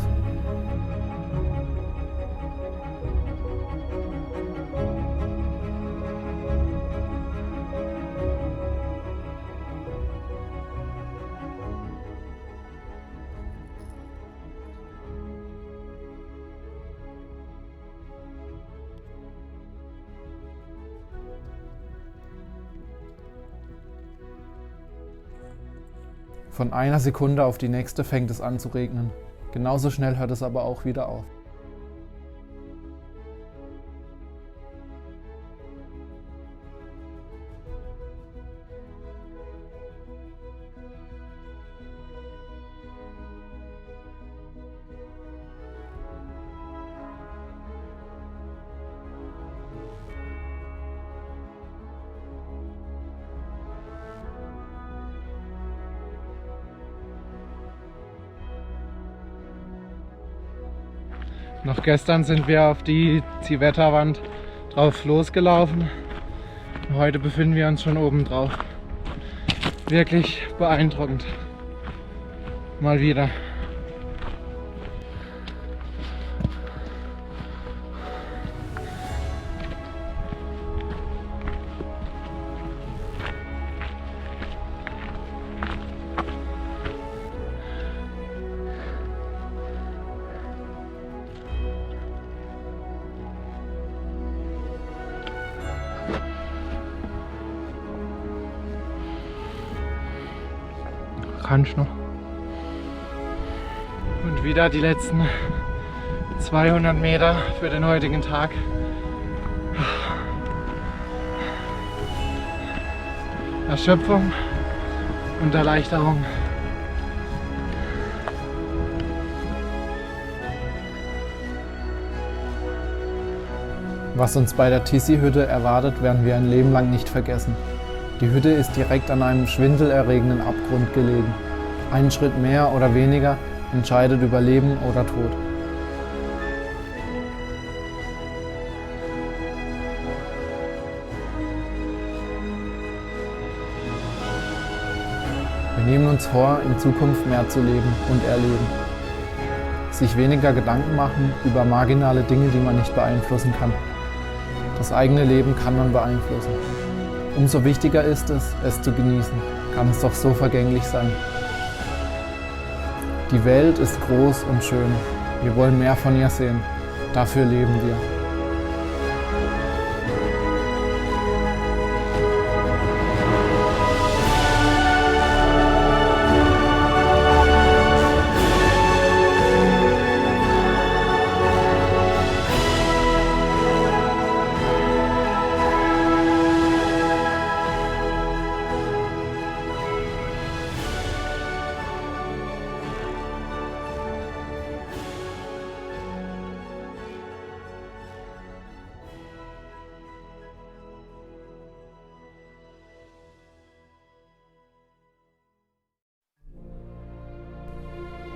Von einer Sekunde auf die nächste fängt es an zu regnen. Genauso schnell hört es aber auch wieder auf. Noch gestern sind wir auf die Ziehwetterwand drauf losgelaufen. Heute befinden wir uns schon oben drauf. Wirklich beeindruckend. Mal wieder. Kannst noch. Und wieder die letzten 200 Meter für den heutigen Tag. Erschöpfung und Erleichterung. Was uns bei der Tissi-Hütte erwartet, werden wir ein Leben lang nicht vergessen. Die Hütte ist direkt an einem schwindelerregenden Abgrund gelegen. Ein Schritt mehr oder weniger entscheidet über Leben oder Tod. Wir nehmen uns vor, in Zukunft mehr zu leben und erleben. Sich weniger Gedanken machen über marginale Dinge, die man nicht beeinflussen kann. Das eigene Leben kann man beeinflussen. Umso wichtiger ist es, es zu genießen. Kann es doch so vergänglich sein. Die Welt ist groß und schön. Wir wollen mehr von ihr sehen. Dafür leben wir.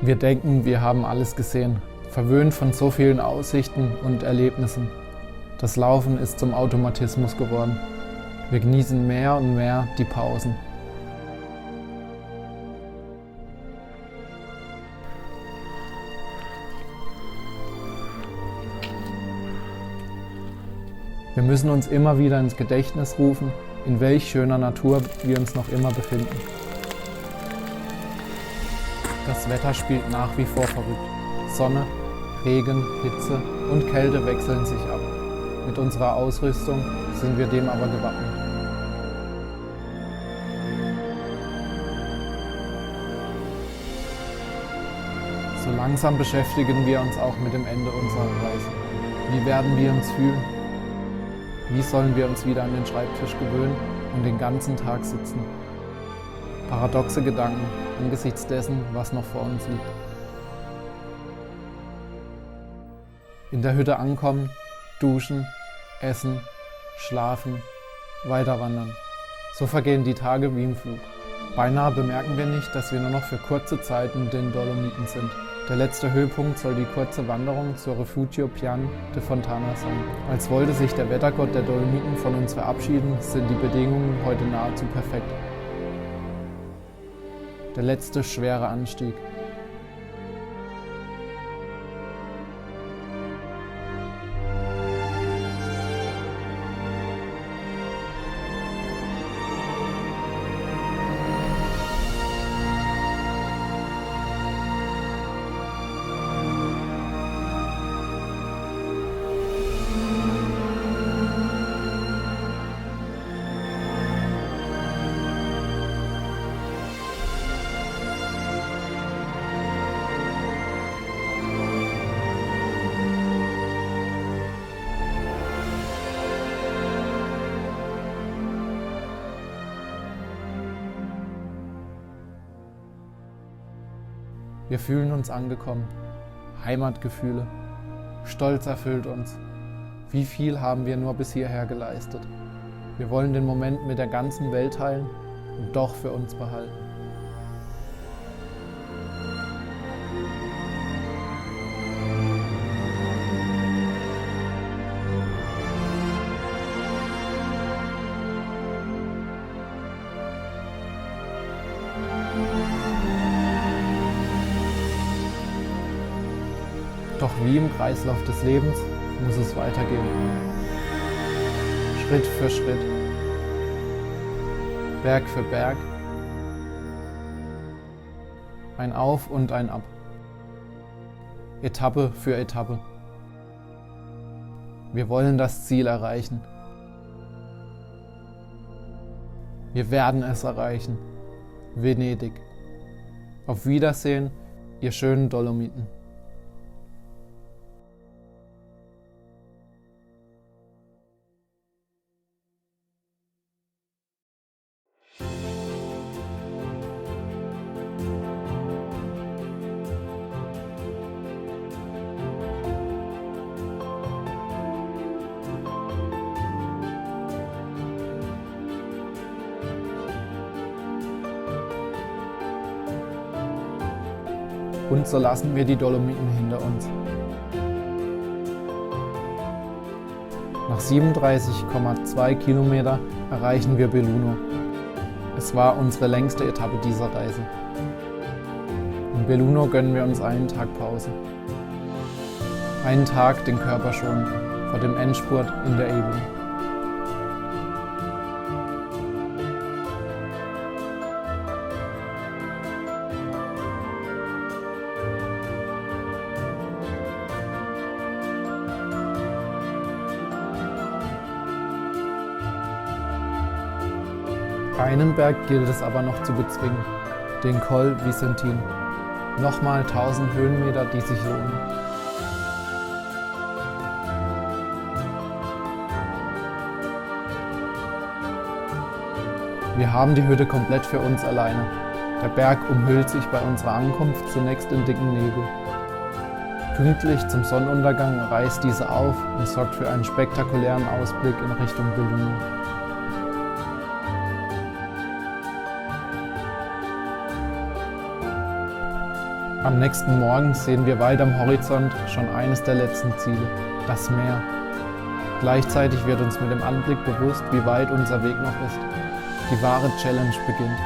Wir denken, wir haben alles gesehen, verwöhnt von so vielen Aussichten und Erlebnissen. Das Laufen ist zum Automatismus geworden. Wir genießen mehr und mehr die Pausen. Wir müssen uns immer wieder ins Gedächtnis rufen, in welch schöner Natur wir uns noch immer befinden. Das Wetter spielt nach wie vor verrückt. Sonne, Regen, Hitze und Kälte wechseln sich ab. Mit unserer Ausrüstung sind wir dem aber gewappnet. So langsam beschäftigen wir uns auch mit dem Ende unserer Reise. Wie werden wir uns fühlen? Wie sollen wir uns wieder an den Schreibtisch gewöhnen und den ganzen Tag sitzen? Paradoxe Gedanken angesichts dessen, was noch vor uns liegt. In der Hütte ankommen, duschen, essen, schlafen, weiterwandern. So vergehen die Tage wie im Flug. Beinahe bemerken wir nicht, dass wir nur noch für kurze Zeit in den Dolomiten sind. Der letzte Höhepunkt soll die kurze Wanderung zur Refugio Pian de Fontana sein. Als wollte sich der Wettergott der Dolomiten von uns verabschieden, sind die Bedingungen heute nahezu perfekt. Der letzte schwere Anstieg. Wir fühlen uns angekommen. Heimatgefühle. Stolz erfüllt uns. Wie viel haben wir nur bis hierher geleistet? Wir wollen den Moment mit der ganzen Welt teilen und doch für uns behalten. Doch wie im Kreislauf des Lebens muss es weitergehen. Schritt für Schritt, Berg für Berg, ein Auf und ein Ab, Etappe für Etappe. Wir wollen das Ziel erreichen. Wir werden es erreichen. Venedig. Auf Wiedersehen, ihr schönen Dolomiten. Und so lassen wir die Dolomiten hinter uns. Nach 37,2 Kilometer erreichen wir Belluno. Es war unsere längste Etappe dieser Reise. In Belluno gönnen wir uns einen Tag Pause. Einen Tag den Körper schonen vor dem Endspurt in der Ebene. Einen Berg gilt es aber noch zu bezwingen, den Col Vicentin. Nochmal 1000 Höhenmeter, die sich lohnen. Wir haben die Hütte komplett für uns alleine. Der Berg umhüllt sich bei unserer Ankunft zunächst in dicken Nebel. Pünktlich zum Sonnenuntergang reißt diese auf und sorgt für einen spektakulären Ausblick in Richtung Belluno. Am nächsten Morgen sehen wir weit am Horizont schon eines der letzten Ziele, das Meer. Gleichzeitig wird uns mit dem Anblick bewusst, wie weit unser Weg noch ist. Die wahre Challenge beginnt.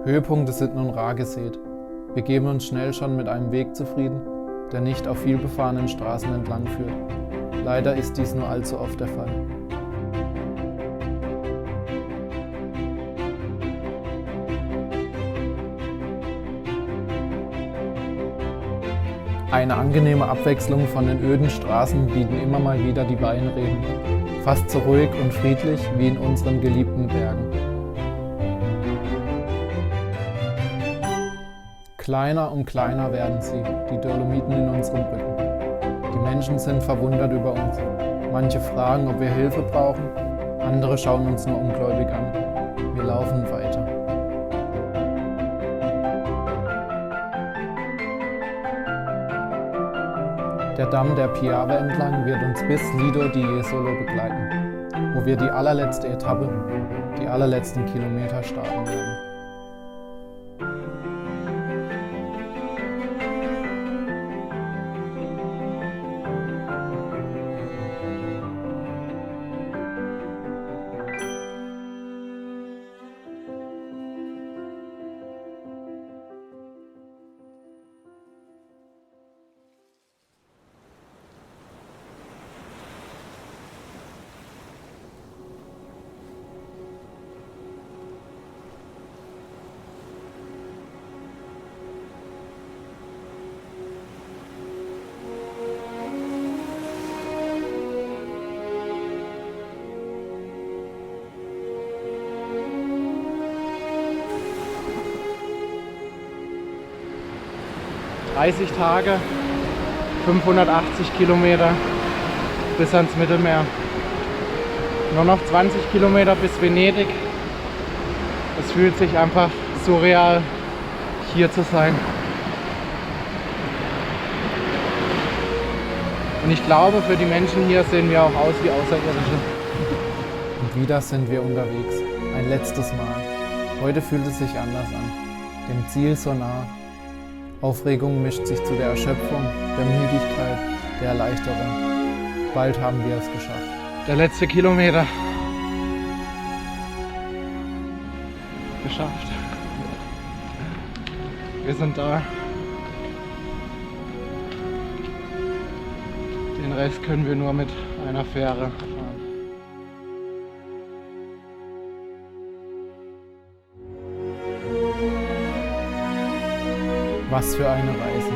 Höhepunkte sind nun rar gesät. Wir geben uns schnell schon mit einem Weg zufrieden, der nicht auf vielbefahrenen Straßen entlang führt. Leider ist dies nur allzu oft der Fall. Eine angenehme Abwechslung von den öden Straßen bieten immer mal wieder die Weinreben. Fast so ruhig und friedlich wie in unseren geliebten Bergen. Kleiner und kleiner werden sie, die Dolomiten in unseren Rücken. Die Menschen sind verwundert über uns. Manche fragen, ob wir Hilfe brauchen, andere schauen uns nur ungläubig an. Wir laufen weiter. Der Damm der Piave entlang wird uns bis Lido di Jesolo begleiten, wo wir die allerletzte Etappe, die allerletzten Kilometer starten werden. ...30 Tage, 580 Kilometer bis ans Mittelmeer. Nur noch 20 Kilometer bis Venedig. Es fühlt sich einfach surreal, hier zu sein. Und ich glaube, für die Menschen hier sehen wir auch aus wie Außerirdische. Und wieder sind wir unterwegs. Ein letztes Mal. Heute fühlt es sich anders an. Dem Ziel so nah. Aufregung mischt sich zu der Erschöpfung, der Müdigkeit, der Erleichterung. Bald haben wir es geschafft. Der letzte Kilometer. Geschafft. Wir sind da. Den Rest können wir nur mit einer Fähre fahren. Was für eine Reise.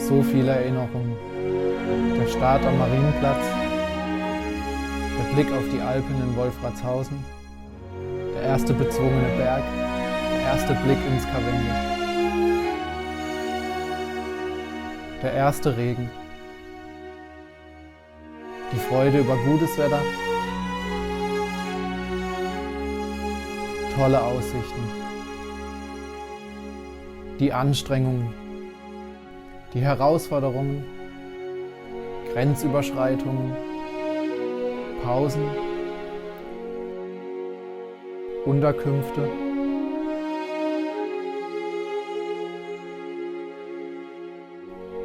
So viele Erinnerungen. Der Start am Marienplatz, der Blick auf die Alpen in Wolfratshausen, der erste bezwungene Berg, der erste Blick ins Cavendish, der erste Regen, die Freude über gutes Wetter, tolle Aussichten. Die Anstrengungen, die Herausforderungen, Grenzüberschreitungen, Pausen, Unterkünfte,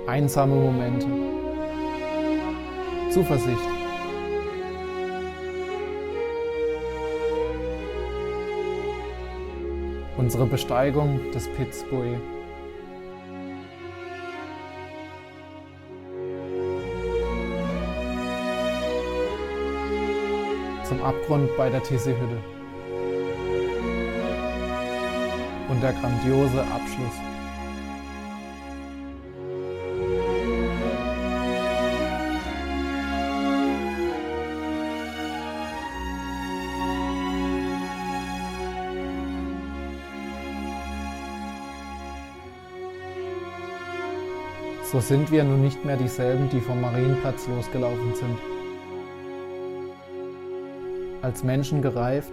einsame Momente, Zuversicht. Unsere Besteigung des Piz Buey. Zum Abgrund bei der Tissé-Hütte. Und der grandiose Abschluss. So sind wir nun nicht mehr dieselben, die vom Marienplatz losgelaufen sind. Als Menschen gereift,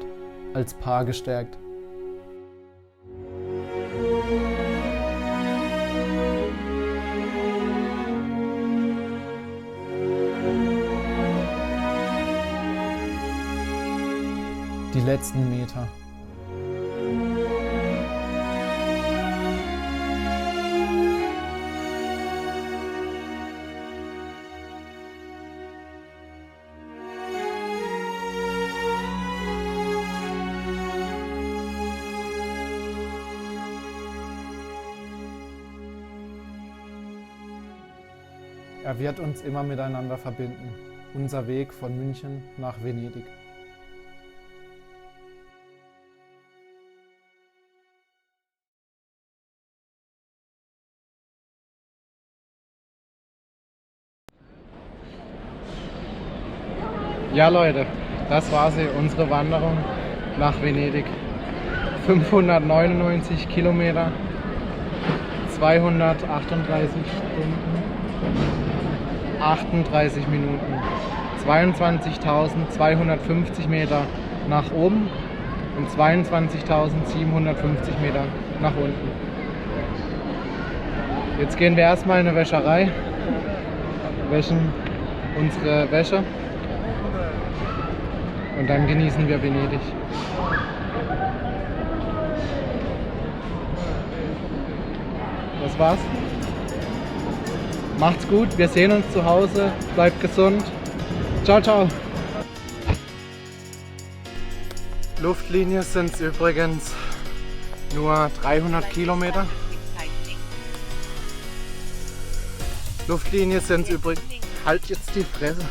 als Paar gestärkt. Die letzten Meter. Er wird uns immer miteinander verbinden. Unser Weg von München nach Venedig. Ja Leute, das war sie, unsere Wanderung nach Venedig. 599 Kilometer, 238 Stunden, 38 Minuten, 22.250 Meter nach oben und 22.750 Meter nach unten. Jetzt gehen wir erstmal in eine Wäscherei, wäschen unsere Wäsche und dann genießen wir Venedig. Das war's. Macht's gut, wir sehen uns zu Hause, bleibt gesund. Ciao, ciao. Luftlinie sind es übrigens nur 300 Kilometer. Luftlinie sind es übrigens... Halt jetzt die Fresse.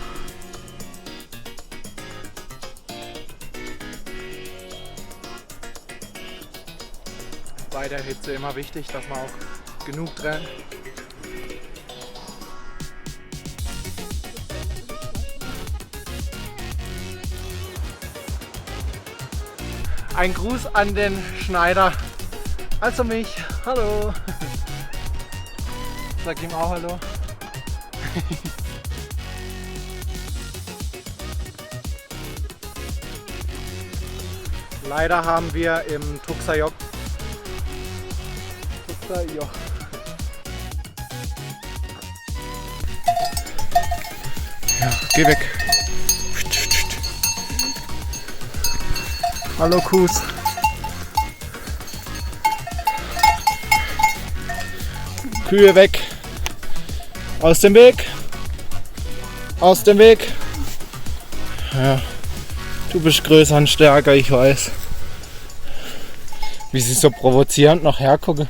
Bei der Hitze immer wichtig, dass man auch genug trennt. Ein Gruß an den Schneider, also mich. Hallo. Sag ihm auch Hallo. Leider haben wir im Tuxajok. Ja, geh weg. Hallo Kuss. Kühe weg. Aus dem Weg. Aus dem Weg. Ja, du bist größer und stärker, ich weiß. Wie sie so provozierend noch hergucken.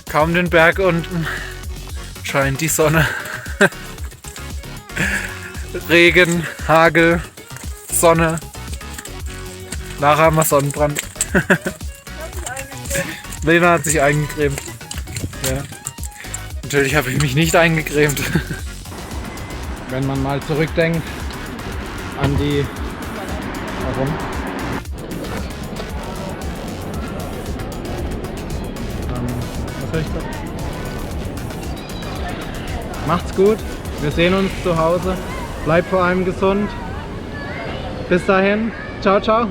Kaum den Berg unten scheint die Sonne. Regen, Hagel, Sonne. Nachher haben wir Sonnenbrand. Lena hat sich eingecremt. Ja. Natürlich habe ich mich nicht eingecremt. Wenn man mal zurückdenkt an die... Warum? Macht's gut, wir sehen uns zu Hause. Bleibt vor allem gesund. Bis dahin, ciao, ciao.